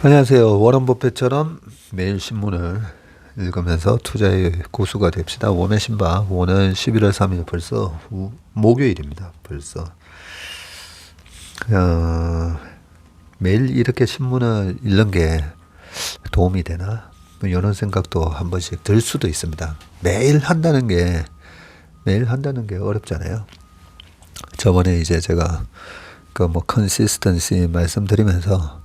안녕하세요. 워런 버핏처럼 매일 신문을 읽으면서 투자의 고수가 됩시다. 웜의 신바. 오늘 11월 3일 벌써 목요일입니다. 벌써. 매일 이렇게 신문을 읽는 게 도움이 되나? 뭐 이런 생각도 한 번씩 들 수도 있습니다. 매일 한다는 게 어렵잖아요. 저번에 이제 제가 컨시스턴시 말씀드리면서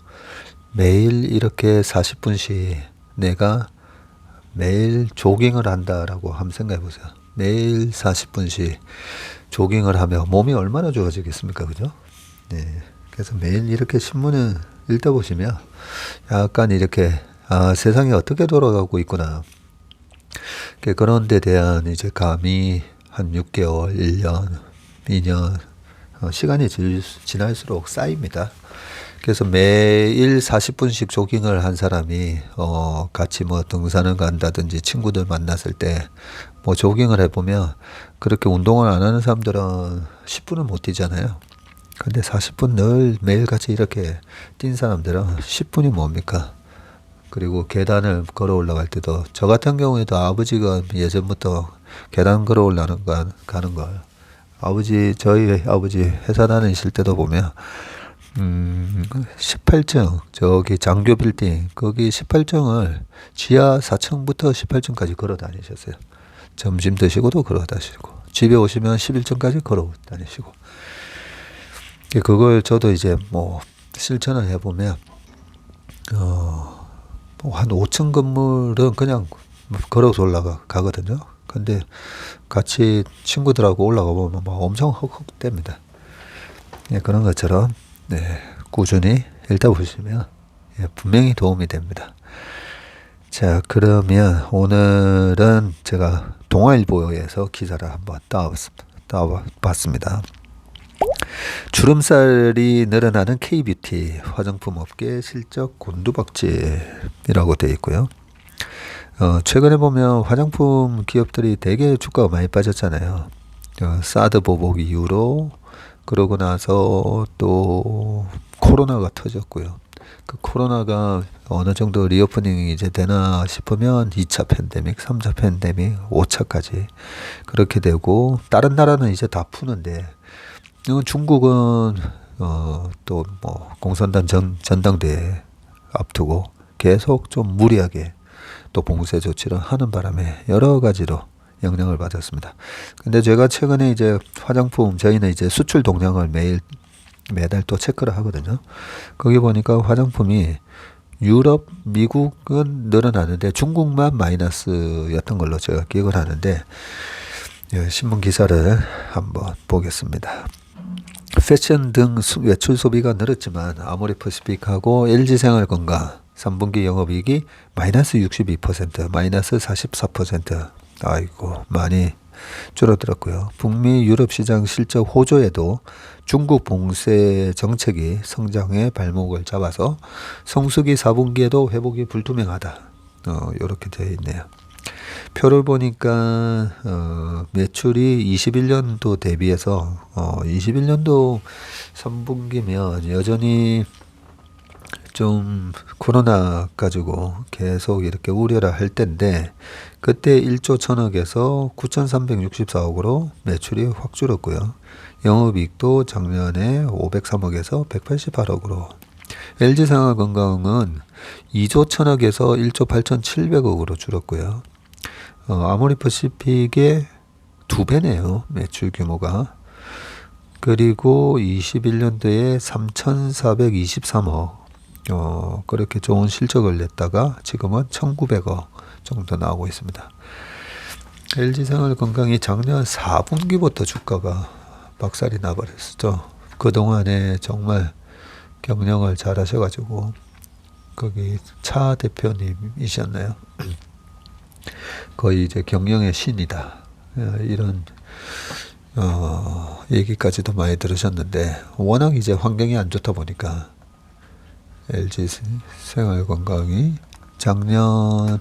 매일 이렇게 40분씩 내가 매일 조깅을 한다라고 한번 생각해 보세요. 매일 40분씩 조깅을 하면 몸이 얼마나 좋아지겠습니까? 그죠? 네. 그래서 매일 이렇게 신문을 읽다 보시면 약간 이렇게 세상이 어떻게 돌아가고 있구나. 그런 데 대한 이제 감이 한 6개월, 1년, 2년 시간이 지날수록 쌓입니다. 그래서 매일 40분씩 조깅을 한 사람이 같이 등산을 간다든지 친구들 만났을 때 조깅을 해보면 그렇게 운동을 안 하는 사람들은 10분을 못 뛰잖아요. 근데 40분 늘 매일같이 이렇게 뛴 사람들은 10분이 뭡니까? 그리고 계단을 걸어 올라갈 때도 저 같은 경우에도 아버지가 예전부터 계단 걸어 올라가는 가는 걸 저희 아버지 회사 다니실 때도 보면 18층 저기 장교 빌딩 거기 18층을 지하 4층부터 18층까지 걸어 다니셨어요. 점심 드시고도 걸어 다니시고 집에 오시면 11층까지 걸어 다니시고 그걸 저도 이제 실천을 해보면 한 5층 건물은 그냥 걸어서 올라가거든요. 근데 같이 친구들하고 올라가 보면 엄청 헉헉댑니다. 그런 것처럼 꾸준히 읽다 보시면 분명히 도움이 됩니다. 자, 그러면 오늘은 제가 동아일보에서 기사를 한번 따와봤습니다. 주름살이 늘어나는 K뷰티 화장품 업계 실적 곤두박질이라고 되어 있고요. 최근에 보면 화장품 기업들이 되게 주가가 많이 빠졌잖아요. 사드 보복 이후로 그러고 나서 또 코로나가 터졌고요. 그 코로나가 어느 정도 리오프닝이 이제 되나 싶으면 2차 팬데믹, 3차 팬데믹, 5차까지 그렇게 되고 다른 나라는 이제 다 푸는데 중국은 또 공산당 전당대회 앞두고 계속 좀 무리하게 또 봉쇄 조치를 하는 바람에 여러 가지로 영향을 받았습니다. 근데 제가 최근에 이제 저희는 이제 수출 동향을 매달 또 체크를 하거든요. 거기 보니까 화장품이 유럽, 미국은 늘어나는데 중국만 마이너스였던 걸로 제가 기억을 하는데 신문 기사를 한번 보겠습니다. 패션 등 외출 소비가 늘었지만 아모레퍼시픽하고 LG생활건강 3분기 영업이익이 마이너스 62%, 마이너스 44%. 아이고 많이 줄어들었고요. 북미 유럽 시장 실적 호조에도 중국 봉쇄 정책이 성장의 발목을 잡아서 성수기 4분기에도 회복이 불투명하다. 이렇게 되어 있네요. 표를 보니까 매출이 21년도 대비해서 21년도 3분기면 여전히 좀 코로나 가지고 계속 이렇게 우려를 할 텐데 그때 1조 1000억에서 9364억으로 매출이 확 줄었고요. 영업이익도 작년에 503억에서 188억으로 LG생활건강은 2조 1000억에서 1조 8700억으로 줄었고요. 아모레퍼시픽의 2배네요. 매출 규모가. 그리고 21년도에 3423억 그렇게 좋은 실적을 냈다가 지금은 1900억 정도 나오고 있습니다. LG생활건강이 작년 4분기부터 주가가 박살이 나버렸죠. 그동안에 정말 경영을 잘 하셔가지고 거기 차 대표님이셨나요? 거의 이제 경영의 신이다. 이런 얘기까지도 많이 들으셨는데 워낙 이제 환경이 안 좋다 보니까 LG생활건강이 작년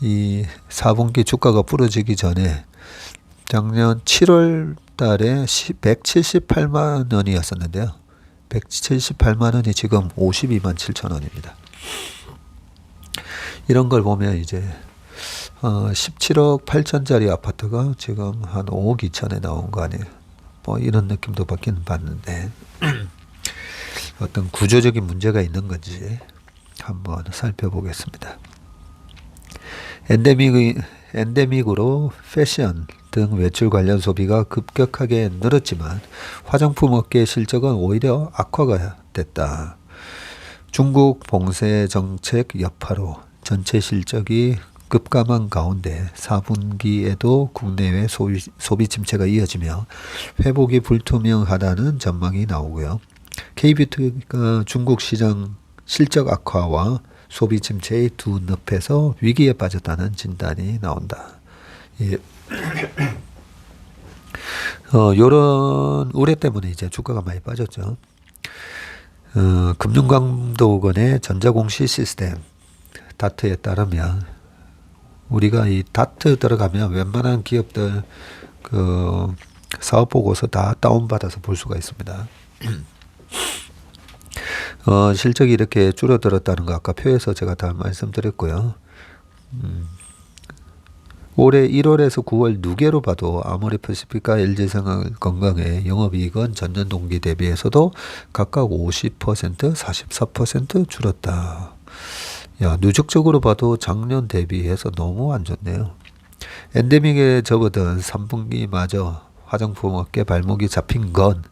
이 4분기 주가가 부러지기 전에 작년 7월 달에 178만 원이었었는데요. 178만 원이 지금 52만 7천 원입니다. 이런 걸 보면 이제 17억 8천짜리 아파트가 지금 한 5억 2천에 나온 거 아니에요. 뭐 이런 느낌도 받긴 받는데 어떤 구조적인 문제가 있는 건지 한번 살펴보겠습니다. 엔데믹으로 패션 등 외출 관련 소비가 급격하게 늘었지만 화장품 업계 실적은 오히려 악화가 됐다. 중국 봉쇄 정책 여파로 전체 실적이 급감한 가운데 4분기에도 국내외 소비 침체가 이어지며 회복이 불투명하다는 전망이 나오고요. K뷰티가 중국 시장 실적 악화와 소비 침체의 두 늪에서 위기에 빠졌다는 진단이 나온다. 예. 요런 우려 때문에 이제 주가가 많이 빠졌죠. 금융감독원의 전자공시 시스템 다트에 따르면 우리가 이 다트 들어가면 웬만한 기업들 그 사업 보고서 다 다운받아서 볼 수가 있습니다. 실적이 이렇게 줄어들었다는 거 아까 표에서 제가 다 말씀드렸고요. 올해 1월에서 9월 누계로 봐도 아모레퍼시픽과 LG생활건강의 영업이익은 전년 동기 대비해서도 각각 50%, 44% 줄었다. 야, 누적적으로 봐도 작년 대비해서 너무 안 좋네요. 엔데믹에 접어든 3분기마저 화장품 업계 발목이 잡힌 건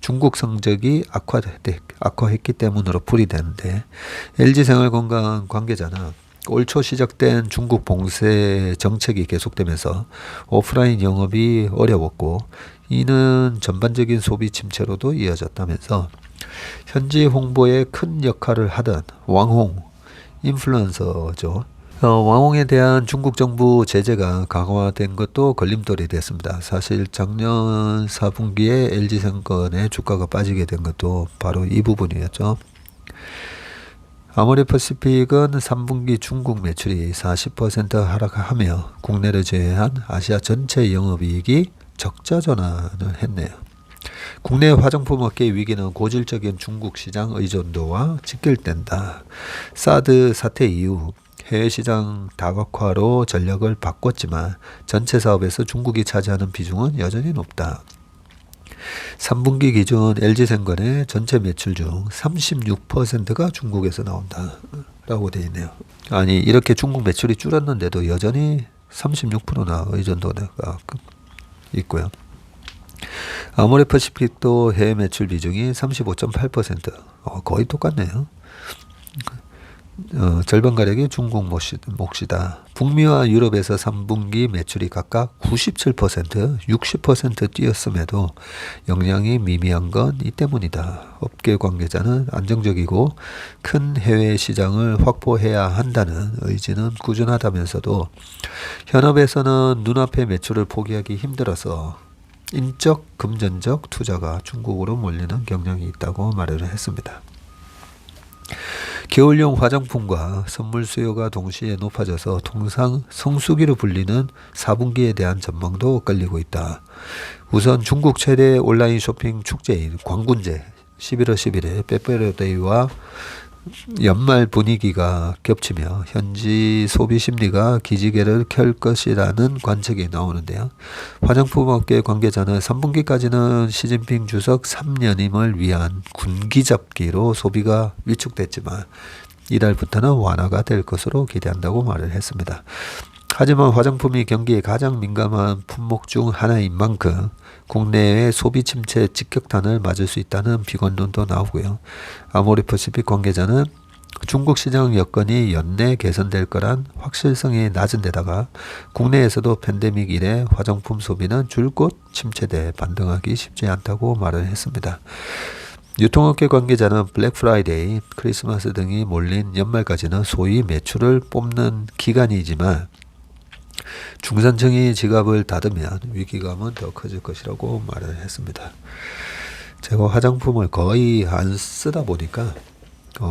중국 성적이 악화했기 때문으로 풀이되는데 LG생활건강 관계자는 올 초 시작된 중국 봉쇄 정책이 계속되면서 오프라인 영업이 어려웠고 이는 전반적인 소비 침체로도 이어졌다면서 현지 홍보에 큰 역할을 하던 왕홍 인플루언서죠. 왕홍에 대한 중국 정부 제재가 강화된 것도 걸림돌이 됐습니다. 사실 작년 4분기에 LG생건의 주가가 빠지게 된 것도 바로 이 부분이었죠. 아모레퍼시픽은 3분기 중국 매출이 40% 하락하며 국내를 제외한 아시아 전체 영업이익이 적자 전환을 했네요. 국내 화장품 업계의 위기는 고질적인 중국 시장 의존도와 직결된다. 사드 사태 이후 해외 시장 다각화로 전략을 바꿨지만 전체 사업에서 중국이 차지하는 비중은 여전히 높다. 3분기 기준 LG생건의 전체 매출 중 36%가 중국에서 나온다 라고 되어 있네요. 아니 이렇게 중국 매출이 줄었는데도 여전히 36%나 의존도가 있고요. 아모레퍼시픽도 해외 매출 비중이 35.8%, 거의 똑같네요. 절반가량이 중국 몫이다. 북미와 유럽에서 3분기 매출이 각각 97%, 60% 뛰었음에도 영향이 미미한 건 이 때문이다. 업계 관계자는 안정적이고 큰 해외 시장을 확보해야 한다는 의지는 꾸준하다면서도 현업에서는 눈앞의 매출을 포기하기 힘들어서 인적, 금전적 투자가 중국으로 몰리는 경향이 있다고 말을 했습니다. 겨울용 화장품과 선물 수요가 동시에 높아져서 통상 성수기로 불리는 4분기에 대한 전망도 엇갈리고 있다. 우선 중국 최대 온라인 쇼핑 축제인 광군제 11월 10일에 빼빼로데이와 연말 분위기가 겹치며 현지 소비 심리가 기지개를 켤 것이라는 관측이 나오는데요. 화장품 업계 관계자는 3분기까지는 시진핑 주석 3년임을 위한 군기잡기로 소비가 위축됐지만 이달부터는 완화가 될 것으로 기대한다고 말을 했습니다. 하지만 화장품이 경기에 가장 민감한 품목 중 하나인 만큼 국내의 소비 침체 직격탄을 맞을 수 있다는 비관론도 나오고요. 아모레퍼시픽 관계자는 중국 시장 여건이 연내 개선될 거란 확실성이 낮은 데다가 국내에서도 팬데믹 이래 화장품 소비는 줄곧 침체돼 반등하기 쉽지 않다고 말을 했습니다. 유통업계 관계자는 블랙 프라이데이, 크리스마스 등이 몰린 연말까지는 소위 매출을 뽑는 기간이지만 중산층이 지갑을 닫으면 위기감은 더 커질 것이라고 말을 했습니다. 제가 화장품을 거의 안 쓰다 보니까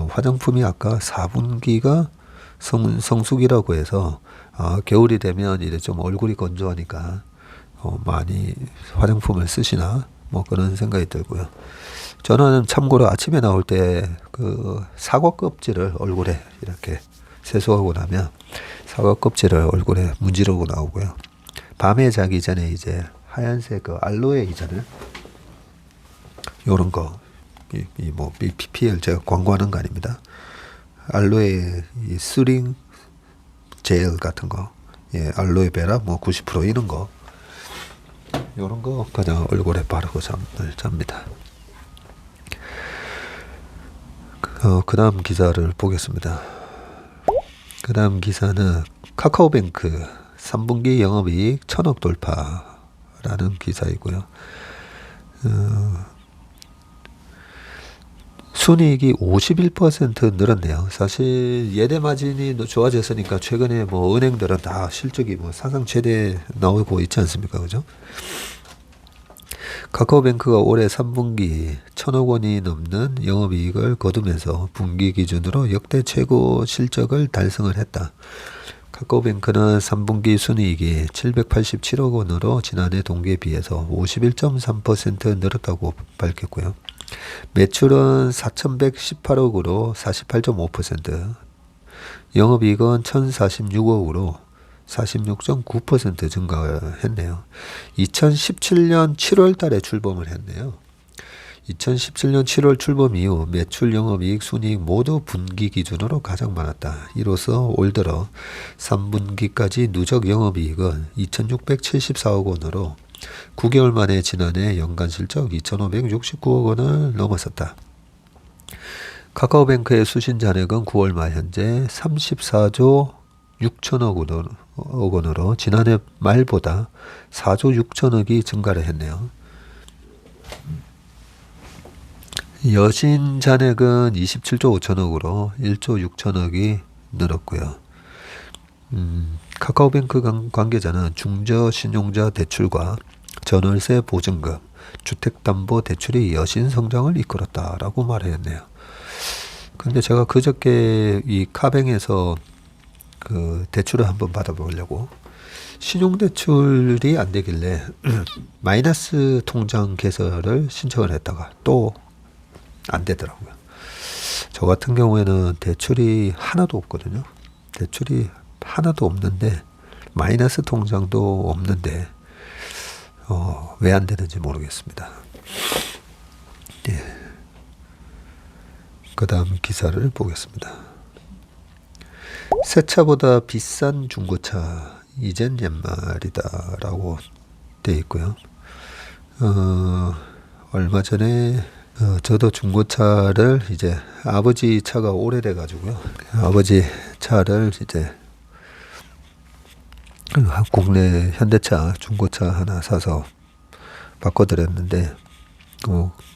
화장품이 아까 4분기가 성수기라고 해서 겨울이 되면 이제 좀 얼굴이 건조하니까 많이 화장품을 쓰시나 뭐 그런 생각이 들고요. 저는 참고로 아침에 나올 때 그 사과 껍질을 얼굴에 이렇게 세수하고 나면 사과 껍질을 얼굴에 문지르고 나오고요. 밤에 자기 전에 이제 하얀색 그 알로에 있잖아요. 요런 거, 뭐 PPL 제가 광고하는 거 아닙니다. 알로에 이 스링 젤 같은 거, 예, 알로에베라 뭐 90% 이런 거, 요런 거 그냥 얼굴에 바르고 잠을 잡니다. 그 다음 기사를 보겠습니다. 그 다음 기사는 카카오뱅크 3분기 영업이익 1000억 돌파라는 기사이고요. 순이익이 51% 늘었네요. 사실 예대 마진이 좋아졌으니까 최근에 뭐 은행들은 다 실적이 뭐 사상 최대 나오고 있지 않습니까? 그죠? 카카오뱅크가 올해 3분기 1000억 원이 넘는 영업이익을 거두면서 분기 기준으로 역대 최고 실적을 달성을 했다. 카카오뱅크는 3분기 순이익이 787억 원으로 지난해 동기에 비해서 51.3% 늘었다고 밝혔고요. 매출은 4118억으로 48.5%, 영업이익은 1046억으로 46.9% 증가했네요. 2017년 7월 달에 출범을 했네요. 2017년 7월 출범 이후 매출, 영업이익, 순이익 모두 분기 기준으로 가장 많았다. 이로써 올 들어 3분기까지 누적 영업이익은 2674억 원으로 9개월 만에 지난해 연간 실적 2569억 원을 넘어섰다. 카카오뱅크의 수신 잔액은 9월 말 현재 34조 6천억 원으로 지난해 말보다 4조 6천억이 증가를 했네요. 여신 잔액은 27조 5천억으로 1조 6천억이 늘었고요. 카카오뱅크 관계자는 중저 신용자 대출과 전월세 보증금, 주택담보대출이 여신 성장을 이끌었다라고 말했네요. 근데 제가 그저께 이 카뱅에서 그 대출을 한번 받아보려고 신용대출이 안 되길래 마이너스 통장 개설을 신청을 했다가 또 안 되더라고요. 저 같은 경우에는 대출이 하나도 없거든요. 대출이 하나도 없는데 마이너스 통장도 없는데 왜 안 되는지 모르겠습니다. 예. 그 다음 기사를 보겠습니다. 새 차보다 비싼 중고차 이젠 옛말이다 라고 되어 있고요. 얼마 전에 저도 중고차를 이제 아버지 차가 오래돼 가지고요. 아버지 차를 이제 국내 현대차 중고차 하나 사서 바꿔드렸는데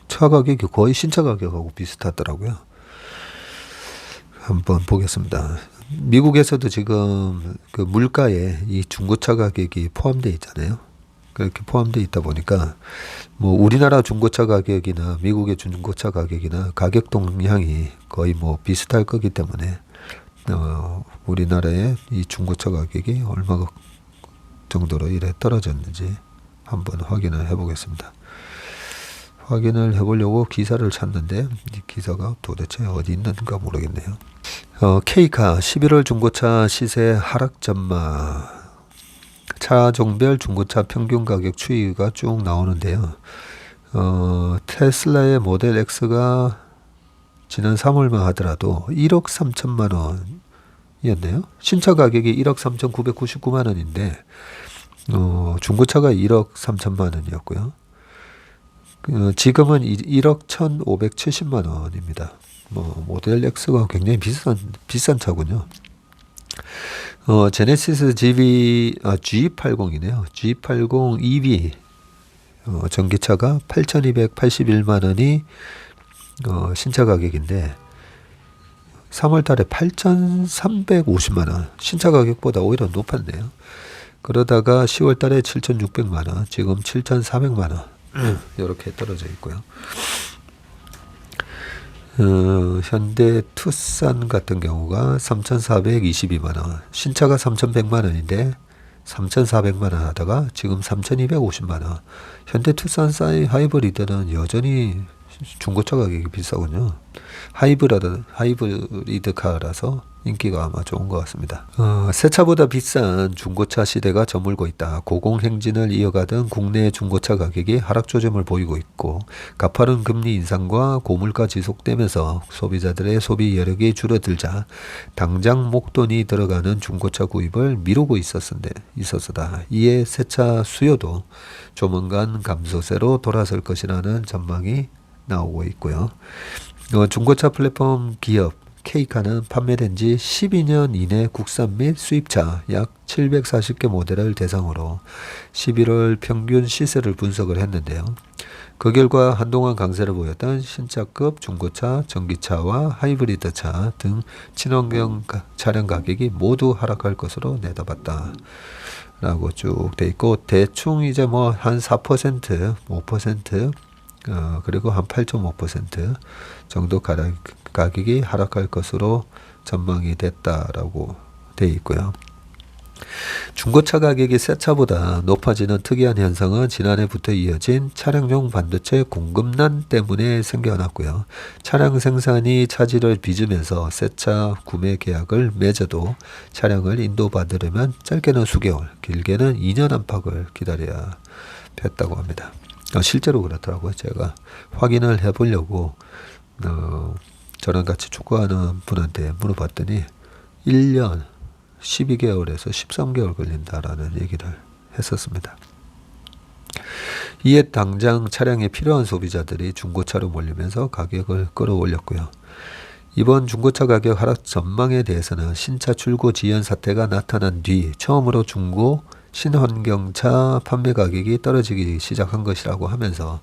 차 가격이 거의 신차 가격하고 비슷하더라고요. 한번 보겠습니다. 미국에서도 지금 그 물가에 이 중고차 가격이 포함되어 있잖아요. 그렇게 포함되어 있다 보니까 뭐 우리나라 중고차 가격이나 미국의 중고차 가격이나 가격 동향이 거의 뭐 비슷할 거기 때문에 우리나라의 이 중고차 가격이 얼마 정도로 이래 떨어졌는지 한번 확인을 해보겠습니다. 확인을 해보려고 기사를 찾는데 이 기사가 도대체 어디 있는가 모르겠네요. K카 11월 중고차 시세 하락 전망, 차종별 중고차 평균 가격 추이가 쭉 나오는데요. 테슬라의 모델 X가 지난 3월만 하더라도 1억 3천만 원이었네요. 신차 가격이 1억 3,999만 원인데 중고차가 1억 3천만 원이었고요. 지금은 1억 1,570만 원입니다. 모델 X가 굉장히 비싼 차군요. 제네시스 G80이네요. G80 EV 전기차가 8,281만 원이 신차 가격인데 3월 달에 8,350만 원, 신차 가격보다 오히려 높았네요. 그러다가 10월 달에 7,600만 원, 지금 7,400만 원 이렇게 떨어져 있고요. 현대 투싼 같은 경우가 3,422만 원, 신차가 3,100만 원인데 3,400만 원 하다가 지금 3,250만 원. 현대 투싼 하이브리드는 여전히 중고차 가격이 비싸군요. 하이브리드카라서 인기가 아마 좋은 것 같습니다. 새 차보다 비싼 중고차 시대가 저물고 있다. 고공행진을 이어가던 국내 중고차 가격이 하락 조짐을 보이고 있고, 가파른 금리 인상과 고물가 지속되면서 소비자들의 소비 여력이 줄어들자 당장 목돈이 들어가는 중고차 구입을 미루고 있었다. 이에 새차 수요도 조만간 감소세로 돌아설 것이라는 전망이 나오고 있고요. 중고차 플랫폼 기업 K카는 판매된 지 12년 이내 국산 및 수입차 약 740개 모델을 대상으로 11월 평균 시세를 분석을 했는데요. 그 결과 한동안 강세를 보였던 신차급 중고차, 전기차와 하이브리드차 등 친환경 차량 가격이 모두 하락할 것으로 내다봤다. 라고 쭉 돼 있고, 대충 이제 뭐 한 4%, 5%, 그리고 한 8.5% 정도 가격이 하락할 것으로 전망이 됐다라고 되어 있고요. 중고차 가격이 새 차보다 높아지는 특이한 현상은 지난해부터 이어진 차량용 반도체 공급난 때문에 생겨났고요. 차량 생산이 차질을 빚으면서 새 차 구매 계약을 맺어도 차량을 인도받으려면 짧게는 수개월, 길게는 2년 안팎을 기다려야 했다고 합니다. 실제로 그렇더라고요. 제가 확인을 해보려고 저랑 같이 축구하는 분한테 물어봤더니 1년 12개월에서 13개월 걸린다라는 얘기를 했었습니다. 이에 당장 차량에 필요한 소비자들이 중고차로 몰리면서 가격을 끌어올렸고요. 이번 중고차 가격 하락 전망에 대해서는 신차 출고 지연 사태가 나타난 뒤 처음으로 중고 신환경차 판매 가격이 떨어지기 시작한 것이라고 하면서,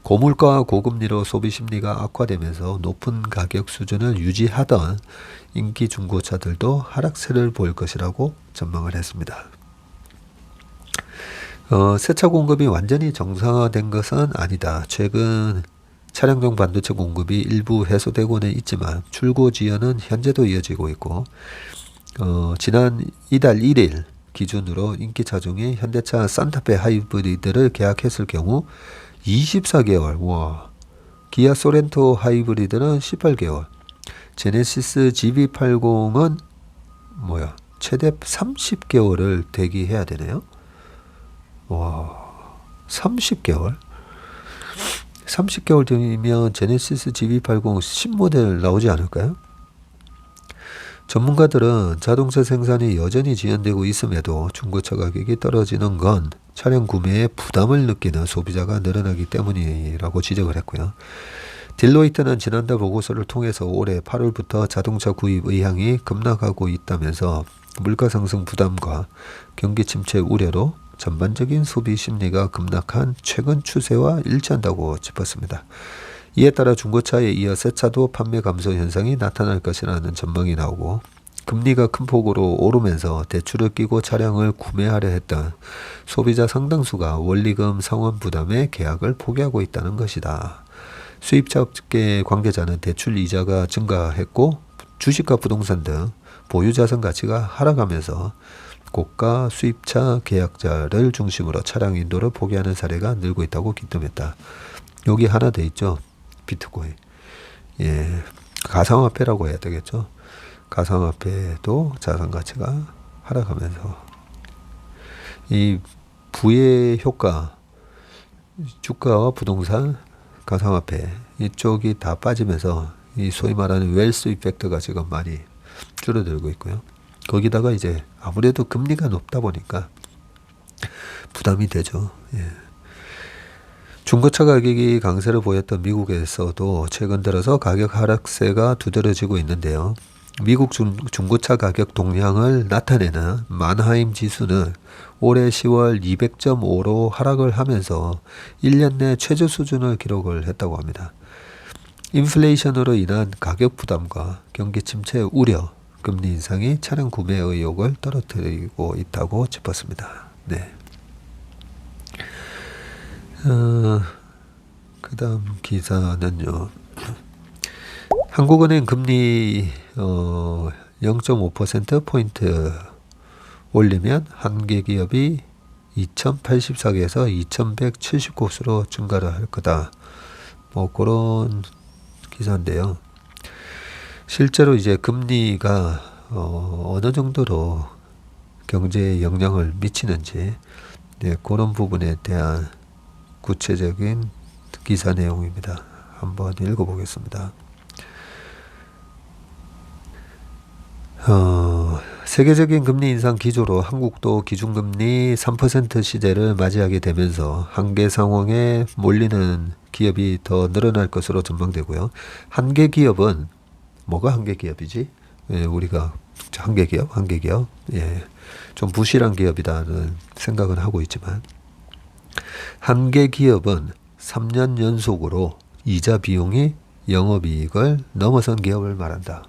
고물가와 고금리로 소비 심리가 악화되면서 높은 가격 수준을 유지하던 인기 중고차들도 하락세를 보일 것이라고 전망을 했습니다. 새차 공급이 완전히 정상화된 것은 아니다. 최근 차량용 반도체 공급이 일부 해소되고는 있지만 출고 지연은 현재도 이어지고 있고, 지난 이달 1일 기준으로 인기차 중에 현대차 산타페 하이브리드를 계약했을 경우 24개월, 기아 소렌토 하이브리드는 18개월, 제네시스 GV80은 최대 30개월을 대기해야 되네요. 30개월? 30개월 뒤면 제네시스 GV80 신모델 나오지 않을까요? 전문가들은 자동차 생산이 여전히 지연되고 있음에도 중고차 가격이 떨어지는 건 차량 구매에 부담을 느끼는 소비자가 늘어나기 때문이라고 지적을 했고요. 딜로이트는 지난달 보고서를 통해서 올해 8월부터 자동차 구입 의향이 급락하고 있다면서 물가 상승 부담과 경기 침체 우려로 전반적인 소비 심리가 급락한 최근 추세와 일치한다고 짚었습니다. 이에 따라 중고차에 이어 새차도 판매 감소 현상이 나타날 것이라는 전망이 나오고, 금리가 큰 폭으로 오르면서 대출을 끼고 차량을 구매하려 했던 소비자 상당수가 원리금 상환 부담에 계약을 포기하고 있다는 것이다. 수입차 업계 관계자는 대출 이자가 증가했고 주식과 부동산 등 보유자산 가치가 하락하면서 고가 수입차 계약자를 중심으로 차량 인도를 포기하는 사례가 늘고 있다고 기점했다. 여기 하나 더 있죠. 비트코인. 가상화폐라고 해야 되겠죠. 가상화폐도 자산 가치가 하락하면서 이 부의 효과, 주가와 부동산, 가상화폐 이쪽이 다 빠지면서 이 소위 말하는 웰스 이펙트가 지금 많이 줄어들고 있고요. 거기다가 이제 아무래도 금리가 높다 보니까 부담이 되죠. 중고차 가격이 강세를 보였던 미국에서도 최근 들어서 가격 하락세가 두드러지고 있는데요. 미국 중고차 가격 동향을 나타내는 만하임 지수는 올해 10월 200.5로 하락을 하면서 1년 내 최저 수준을 기록을 했다고 합니다. 인플레이션으로 인한 가격 부담과 경기 침체 우려, 금리 인상이 차량 구매 의욕을 떨어뜨리고 있다고 짚었습니다. 그 다음 기사는요. 한국은행 금리 0.5%포인트 올리면 한계 기업이 2084개에서 2170곳으로 증가를 할 거다. 뭐 그런 기사인데요. 실제로 이제 금리가 어느 정도로 경제에 영향을 미치는지 그런 부분에 대한 구체적인 기사 내용입니다. 한번 읽어보겠습니다. 세계적인 금리 인상 기조로 한국도 기준금리 3% 시대를 맞이하게 되면서 한계 상황에 몰리는 기업이 더 늘어날 것으로 전망되고요. 한계 기업은 뭐가 한계 기업이지? 우리가 한계 기업, 좀 부실한 기업이라는 생각은 하고 있지만 한계 기업은 3년 연속으로 이자 비용이 영업이익을 넘어선 기업을 말한다.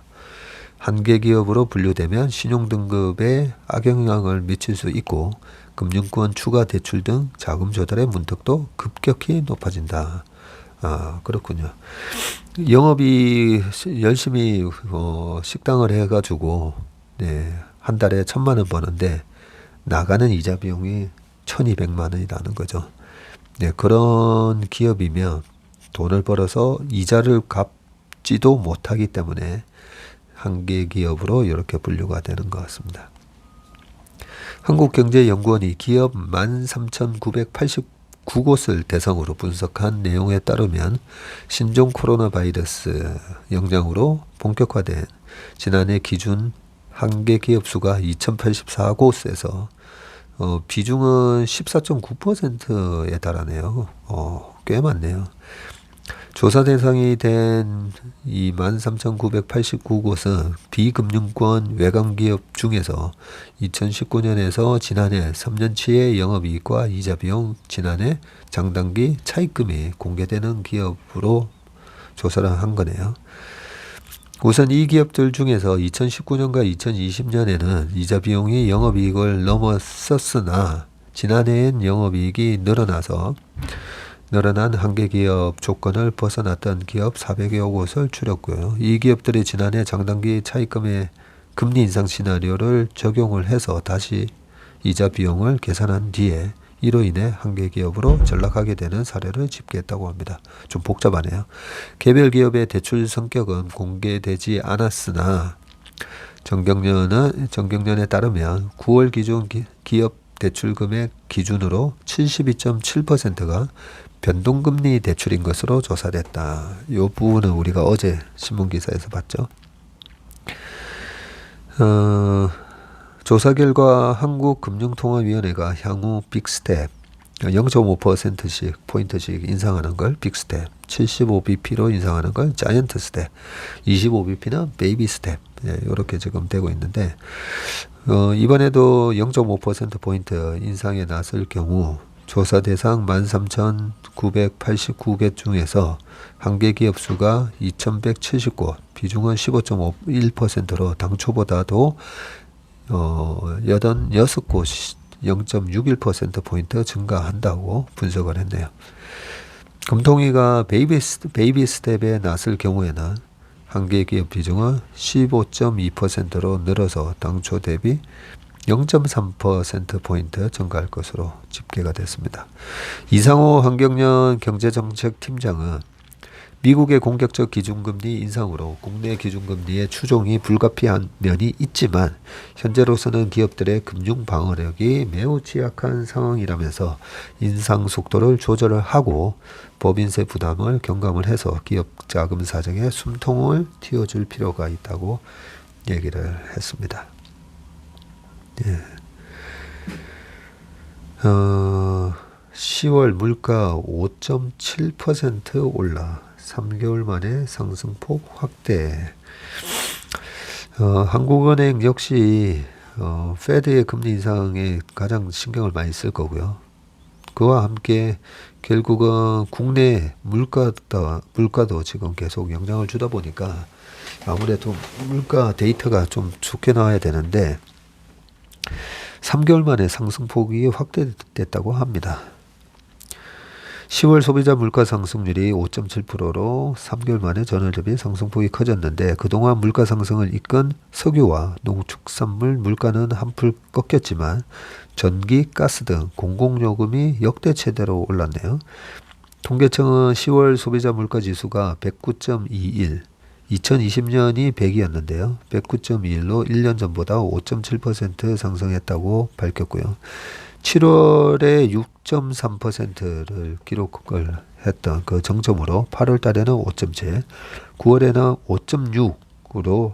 한계 기업으로 분류되면 신용등급에 악영향을 미칠 수 있고 금융권 추가 대출 등 자금 조달의 문턱도 급격히 높아진다. 그렇군요. 영업이 열심히 식당을 해가지고 한 달에 1,000만 원 버는데 나가는 이자 비용이 1,200만 원이라는 거죠. 그런 기업이면 돈을 벌어서 이자를 갚지도 못하기 때문에 한계 기업으로 이렇게 분류가 되는 것 같습니다. 한국경제연구원이 기업 13,989곳을 대상으로 분석한 내용에 따르면 신종 코로나 바이러스 영향으로 본격화된 지난해 기준 한계 기업 수가 2,084곳에서 비중은 14.9%에 달하네요. 꽤 많네요. 조사 대상이 된 이 13,989곳은 비금융권 외곽기업 중에서 2019년에서 지난해 3년치의 영업이익과 이자 비용, 지난해 장단기 차입금이 공개되는 기업으로 조사를 한 거네요. 우선 이 기업들 중에서 2019년과 2020년에는 이자 비용이 영업이익을 넘었었으나 지난해엔 영업이익이 늘어난 한계기업 조건을 벗어났던 기업 400여 곳을 추렸고요. 이 기업들이 지난해 장단기 차입금의 금리 인상 시나리오를 적용을 해서 다시 이자 비용을 계산한 뒤에 이로 인해 한계기업으로 전락하게 되는 사례를 집계했다고 합니다. 좀 복잡하네요. 개별 기업의 대출 성격은 공개되지 않았으나 정경련에 따르면 9월 기준 기업 대출 금액 기준으로 72.7%가 변동금리 대출인 것으로 조사됐다. 이 부분은 우리가 어제 신문기사에서 봤죠. 조사 결과 한국금융통화위원회가 향후 빅스텝 0.5%씩 포인트씩 인상하는 걸 빅스텝, 75bp로 인상하는 걸 자이언트 스텝, 25bp는 베이비 스텝 이렇게 지금 되고 있는데 이번에도 0.5%포인트 인상에 나설 경우 조사 대상 13,989개 중에서 한계 기업 수가 2,170곳, 비중은 15.51%로 당초보다도 86곳 0.61%포인트 증가한다고 분석을 했네요. 금통위가 베이비 스텝에 나설 경우에는 한계 기업 비중은 15.2%로 늘어서 당초 대비 0.3%포인트 증가할 것으로 집계가 됐습니다. 이상호 환경연 경제정책팀장은 미국의 공격적 기준금리 인상으로 국내 기준금리의 추종이 불가피한 면이 있지만 현재로서는 기업들의 금융 방어력이 매우 취약한 상황이라면서 인상 속도를 조절을 하고 법인세 부담을 경감을 해서 기업 자금 사정에 숨통을 틔워줄 필요가 있다고 얘기를 했습니다. 10월 물가 5.7% 올라 3개월 만에 상승폭 확대. 한국은행 역시 페드의 금리 인상에 가장 신경을 많이 쓸 거고요. 그와 함께 결국은 국내 물가도 지금 계속 영향을 주다 보니까 아무래도 물가 데이터가 좀 좋게 나와야 되는데 3개월 만에 상승폭이 확대됐다고 합니다. 10월 소비자 물가 상승률이 5.7%로 3개월 만에 전월 대비 상승폭이 커졌는데 그동안 물가 상승을 이끈 석유와 농축산물 물가는 한풀 꺾였지만 전기, 가스 등 공공요금이 역대 최대로 올랐네요. 통계청은 10월 소비자 물가 지수가 109.21, 2020년이 100이었는데요. 109.21로 1년 전보다 5.7% 상승했다고 밝혔고요. 7월에 6.3%를 기록을 했던 그 정점으로 8월 달에는 5.7, 9월에는 5.6으로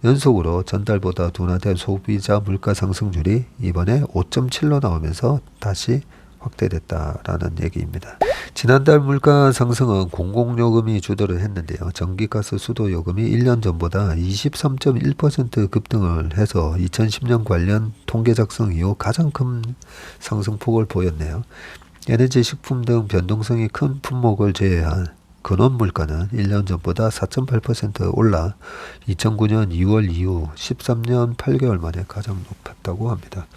연속으로 전달보다 둔화된 소비자 물가 상승률이 이번에 5.7로 나오면서 다시 확대됐다라는 얘기입니다. 지난달 물가 상승은 공공요금이 주도를 했는데요. 전기가스 수도 요금이 1년 전보다 23.1% 급등을 해서 2010년 관련 통계 작성 이후 가장 큰 상승폭을 보였네요. 에너지, 식품 등 변동성이 큰 품목을 제외한 근원 물가는 1년 전보다 4.8% 올라 2009년 2월 이후 13년 8개월 만에 가장 높았다고 합니다.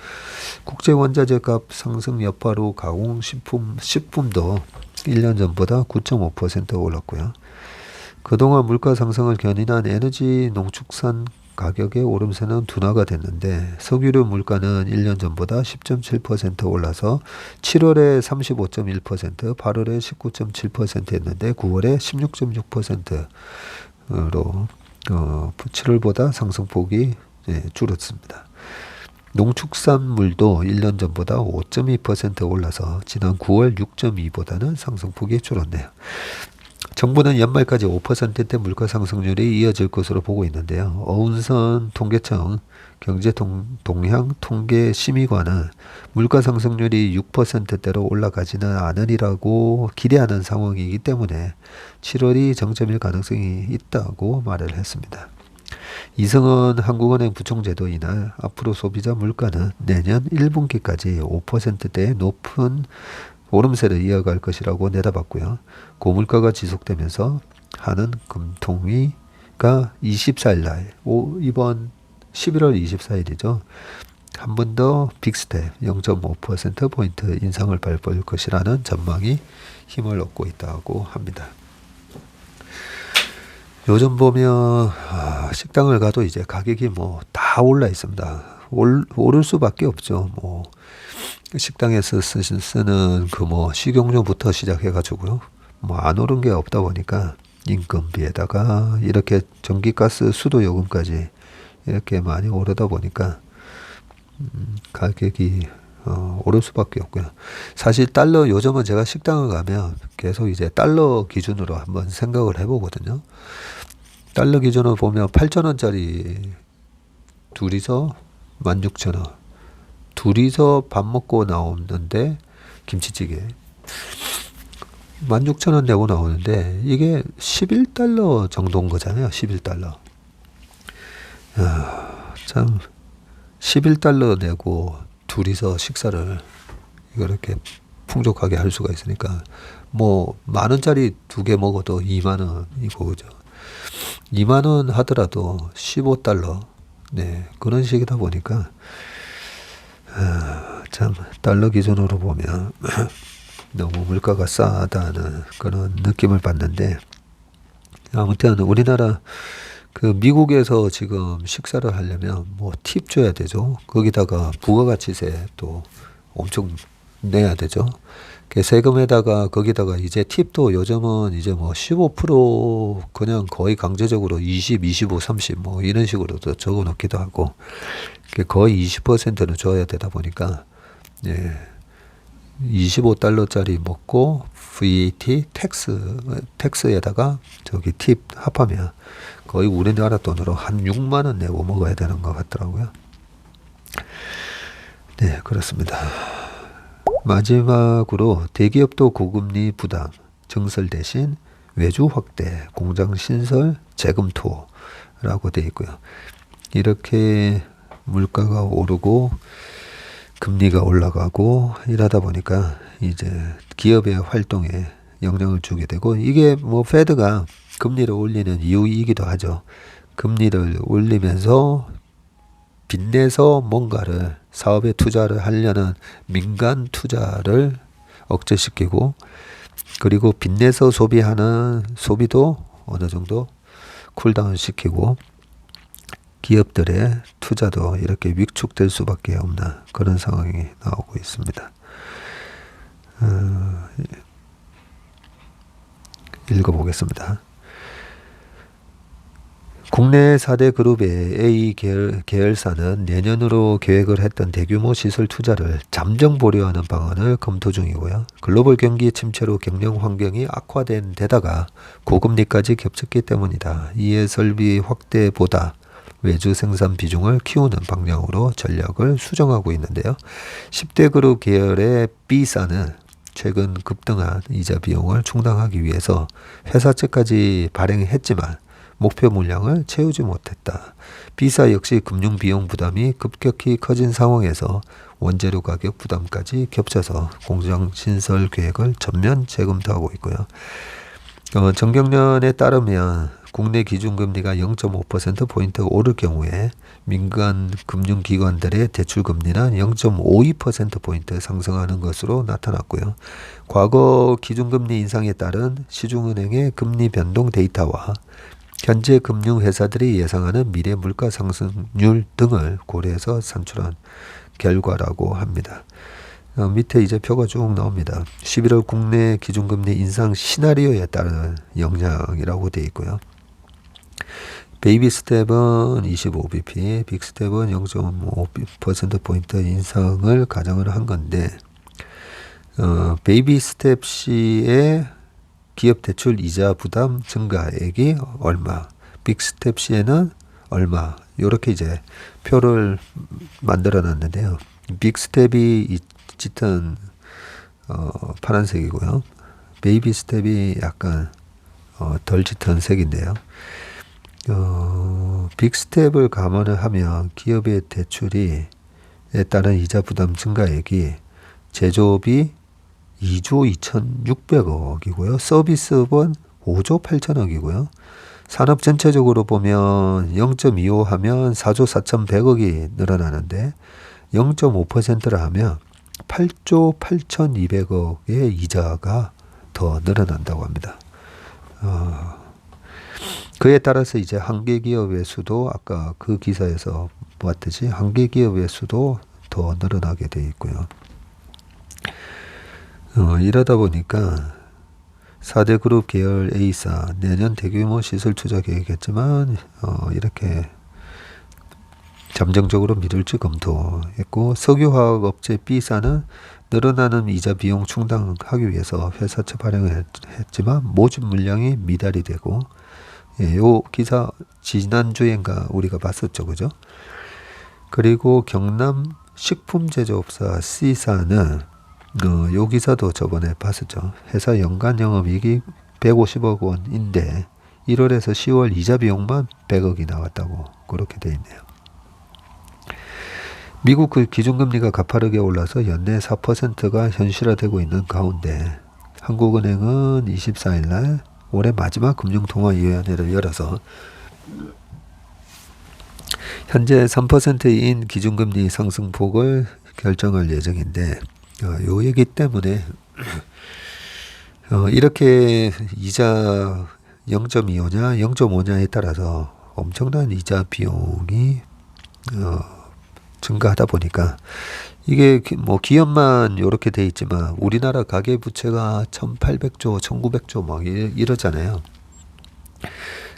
국제 원자재 값 상승 여파로 식품도 1년 전보다 9.5% 올랐고요. 그동안 물가 상승을 견인한 에너지, 농축산 가격의 오름세는 둔화가 됐는데 석유류 물가는 1년 전보다 10.7% 올라서 7월에 35.1%, 8월에 19.7%였는데 9월에 16.6%로 7월보다 상승폭이 줄었습니다. 농축산물도 1년 전보다 5.2% 올라서 지난 9월 6.2보다는 상승폭이 줄었네요. 정부는 연말까지 5%대 물가 상승률이 이어질 것으로 보고 있는데요. 어운선 통계청 경제동향통계심의관은 물가 상승률이 6%대로 올라가지는 않으리라고 기대하는 상황이기 때문에 7월이 정점일 가능성이 있다고 말을 했습니다. 이승은 한국은행 부총재도 이날 앞으로 소비자 물가는 내년 1분기까지 5%대의 높은 오름세를 이어갈 것이라고 내다봤고요. 고물가가 지속되면서 한은 금통위가 24일 날 이번 11월 24일이죠. 한 번 더 빅스텝 0.5%포인트 인상을 밟을 것이라는 전망이 힘을 얻고 있다고 합니다. 요즘 보면 식당을 가도 이제 가격이 뭐 다 올라 있습니다. 오를 수밖에 없죠. 뭐 식당에서 쓰는 그 뭐 식용유부터 시작해가지고요. 뭐 안 오른 게 없다 보니까 인건비에다가 이렇게 전기가스 수도 요금까지 이렇게 많이 오르다 보니까 가격이 오를 수밖에 없고요. 사실 달러 요즘은 제가 식당을 가면 계속 이제 달러 기준으로 한번 생각을 해보거든요. 달러 기준으로 보면 8,000원짜리 둘이서 16,000원. 둘이서 밥 먹고 나오는데 김치찌개 16,000원 내고 나오는데 이게 11달러 정도인 거잖아요. 11달러. 참 11달러 내고 둘이서 식사를 이렇게 풍족하게 할 수가 있으니까 뭐 만원짜리 2개 먹어도 2만원이고 그죠. 2만원 하더라도 15달러 네 그런 식이다 보니까 참 달러 기준으로 보면 너무 물가가 싸다는 그런 느낌을 받는데 아무튼 우리나라 그 미국에서 지금 식사를 하려면 뭐 팁 줘야 되죠. 거기다가 부가가치세 또 엄청 내야 되죠. 그 세금에다가 거기다가 이제 팁도 요즘은 이제 뭐 15% 그냥 거의 강제적으로 20, 25, 30 뭐 이런 식으로도 적어 놓기도 하고 거의 20%는 줘야 되다 보니까 예. 25달러짜리 먹고 VAT 텍스에다가 저기 팁 합하면 거의 우리나라 돈으로 한 6만 원 내고 먹어야 되는 것 같더라고요. 네, 그렇습니다. 마지막으로 대기업도 고금리 부담, 증설 대신 외주 확대, 공장 신설, 재금 투어라고 되어 있고요. 이렇게 물가가 오르고 금리가 올라가고 이러다 보니까 이제 기업의 활동에 영향을 주게 되고 이게 뭐 페드가 금리를 올리는 이유이기도 하죠. 금리를 올리면서 빚내서 뭔가를 사업에 투자를 하려는 민간 투자를 억제시키고 그리고 빚내서 소비하는 소비도 어느 정도 쿨다운 시키고 기업들의 투자도 이렇게 위축될 수밖에 없는 그런 상황이 나오고 있습니다. 읽어보겠습니다. 국내 4대 그룹의 A 계열사는 내년으로 계획을 했던 대규모 시설 투자를 잠정 보류하는 방안을 검토 중이고요. 글로벌 경기 침체로 경영 환경이 악화된 데다가 고금리까지 겹쳤기 때문이다. 이에 설비 확대보다 외주 생산 비중을 키우는 방향으로 전략을 수정하고 있는데요. 10대 그룹 계열의 B사는 최근 급등한 이자 비용을 충당하기 위해서 회사 측까지 발행했지만 목표 물량을 채우지 못했다. B사 역시 금융 비용 부담이 급격히 커진 상황에서 원재료 가격 부담까지 겹쳐서 공장 신설 계획을 전면 재검토하고 있고요. 정경련에 따르면 국내 기준금리가 0.5%포인트 오를 경우에 민간 금융기관들의 대출금리는 0.52%포인트 상승하는 것으로 나타났고요. 과거 기준금리 인상에 따른 시중은행의 금리 변동 데이터와 현재 금융회사들이 예상하는 미래 물가 상승률 등을 고려해서 산출한 결과라고 합니다. 밑에 이제 표가 쭉 나옵니다. 11월 국내 기준금리 인상 시나리오에 따른 영향이라고 되어 있고요. 베이비 스텝은 25bp, 빅 스텝은 0.5%포인트 인상을 가정을 한 건데, 베이비 스텝 C의 기업 대출 이자 부담 증가액이 얼마, 빅 스텝 C에는 얼마, 이렇게 이제 표를 만들어 놨는데요. 빅 스텝이 짙은 파란색이고요. 베이비 스텝이 약간 덜 짙은 색인데요. 빅 스텝을 감안을 하면 기업의 대출에 따른 이자 부담 증가액이 제조업이 2조 2,600억이고요. 서비스업은 5조 8천억이고요. 산업 전체적으로 보면 0.25 하면 4조 4,100억이 늘어나는데 0.5%라 하면 8조 8,200억의 이자가 더 늘어난다고 합니다. 그에 따라서 이제 한계 기업의 수도 아까 그 기사에서 보았듯이 한계 기업의 수도 더 늘어나게 되어 있고요. 이러다 보니까 4대 그룹 계열 A사 내년 대규모 시설 투자 계획했지만 이렇게 잠정적으로 미룰지 검토했고, 석유화학업체 B사는 늘어나는 이자 비용 충당하기 위해서 회사채 발행을 했지만 모집 물량이 미달이 되고, 요 기사 지난주엔가 우리가 봤었죠, 그죠? 그리고 경남 식품제조업사 C사는 요 기사도 저번에 봤었죠. 회사 연간 영업이익이 150억 원인데 1월에서 10월 이자 비용만 100억이 나왔다고 그렇게 돼 있네요. 미국 그 기준금리가 가파르게 올라서 연내 4%가 현실화되고 있는 가운데 한국은행은 24일 날 올해 마지막 금융통화위원회를 열어서 현재 3%인 기준금리 상승폭을 결정할 예정인데, 요 얘기 때문에 이렇게 이자 0.25냐 0.5냐에 따라서 엄청난 이자 비용이 증가하다 보니까 이게 뭐 기업만 이렇게 돼 있지만 우리나라 가계부채가 1,800조, 1,900조 막 이러잖아요.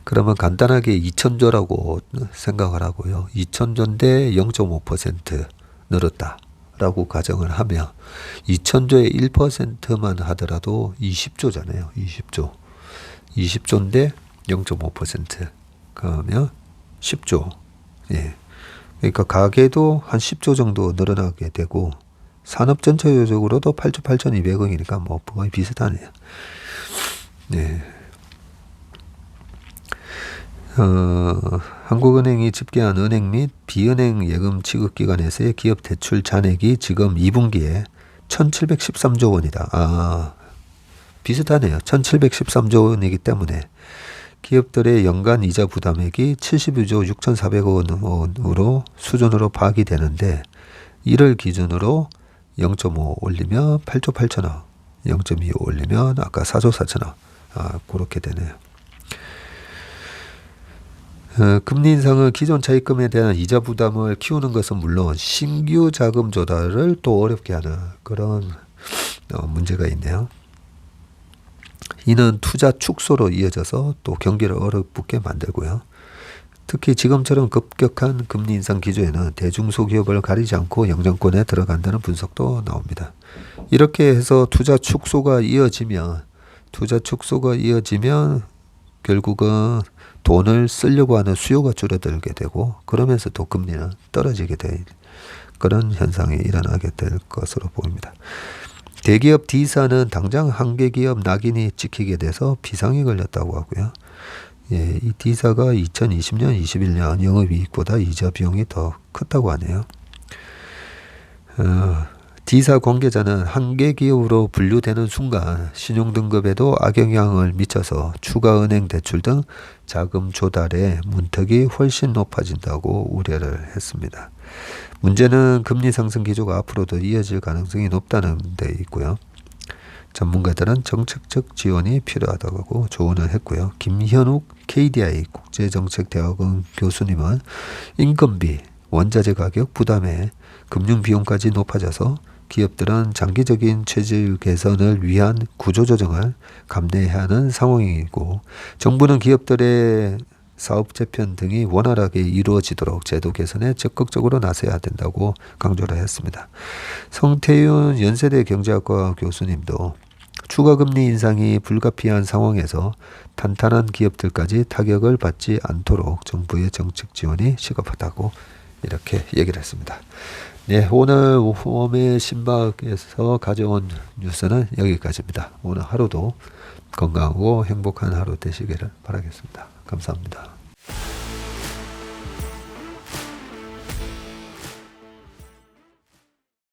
그러면 간단하게 2,000조라고 생각을 하고요. 2,000조인데 0.5% 늘었다라고 가정을 하면 2,000조의 1%만 하더라도 20조잖아요. 20조. 20조인데 0.5% 그러면 10조. 예. 그러니까 가계도 한 10조 정도 늘어나게 되고 산업 전체적으로도 8조 8,200억이니까 뭐 거의 비슷하네요. 네. 한국은행이 집계한 은행 및 비은행 예금 지급기관에서의 기업 대출 잔액이 지금 2분기에 1,713조 원이다. 비슷하네요. 1,713조 원이기 때문에 기업들의 연간 이자 부담액이 72조 6,400억 원으로 수준으로 파악이 되는데, 이를 기준으로 0.5 올리면 8조 8천억, 0.25 올리면 아까 4조 4천억, 그렇게 되네요. 금리 인상은 기존 차입금에 대한 이자 부담을 키우는 것은 물론 신규 자금 조달을 또 어렵게 하는 그런 문제가 있네요. 이는 투자 축소로 이어져서 또 경기를 어렵게 만들고요. 특히 지금처럼 급격한 금리 인상 기조에는 대중소기업을 가리지 않고 영장권에 들어간다는 분석도 나옵니다. 이렇게 해서 투자 축소가 이어지면 결국은 돈을 쓰려고 하는 수요가 줄어들게 되고 그러면서 또 금리는 떨어지게 될 그런 현상이 일어나게 될 것으로 보입니다. 대기업 D사는 당장 한계 기업 낙인이 찍히게 돼서 비상이 걸렸다고 하고요. 예, 이 D사가 2020년, 21년 영업이익보다 이자 비용이 더 컸다고 하네요. D사 관계자는 한계 기업으로 분류되는 순간 신용등급에도 악영향을 미쳐서 추가은행 대출 등 자금 조달의 문턱이 훨씬 높아진다고 우려를 했습니다. 문제는 금리 상승 기조가 앞으로도 이어질 가능성이 높다는 데 있고요. 전문가들은 정책적 지원이 필요하다고 조언을 했고요. 김현욱 KDI 국제정책대학원 교수님은 인건비, 원자재 가격 부담에 금융비용까지 높아져서 기업들은 장기적인 체질 개선을 위한 구조조정을 감내해야 하는 상황이고 정부는 기업들의 사업 재편 등이 원활하게 이루어지도록 제도 개선에 적극적으로 나서야 된다고 강조를 했습니다. 성태윤 연세대 경제학과 교수님도 추가 금리 인상이 불가피한 상황에서 탄탄한 기업들까지 타격을 받지 않도록 정부의 정책 지원이 시급하다고 이렇게 얘기를 했습니다. 네, 오늘 웜의 신박에서 가져온 뉴스는 여기까지입니다. 오늘 하루도 건강하고 행복한 하루 되시기를 바라겠습니다. 감사합니다.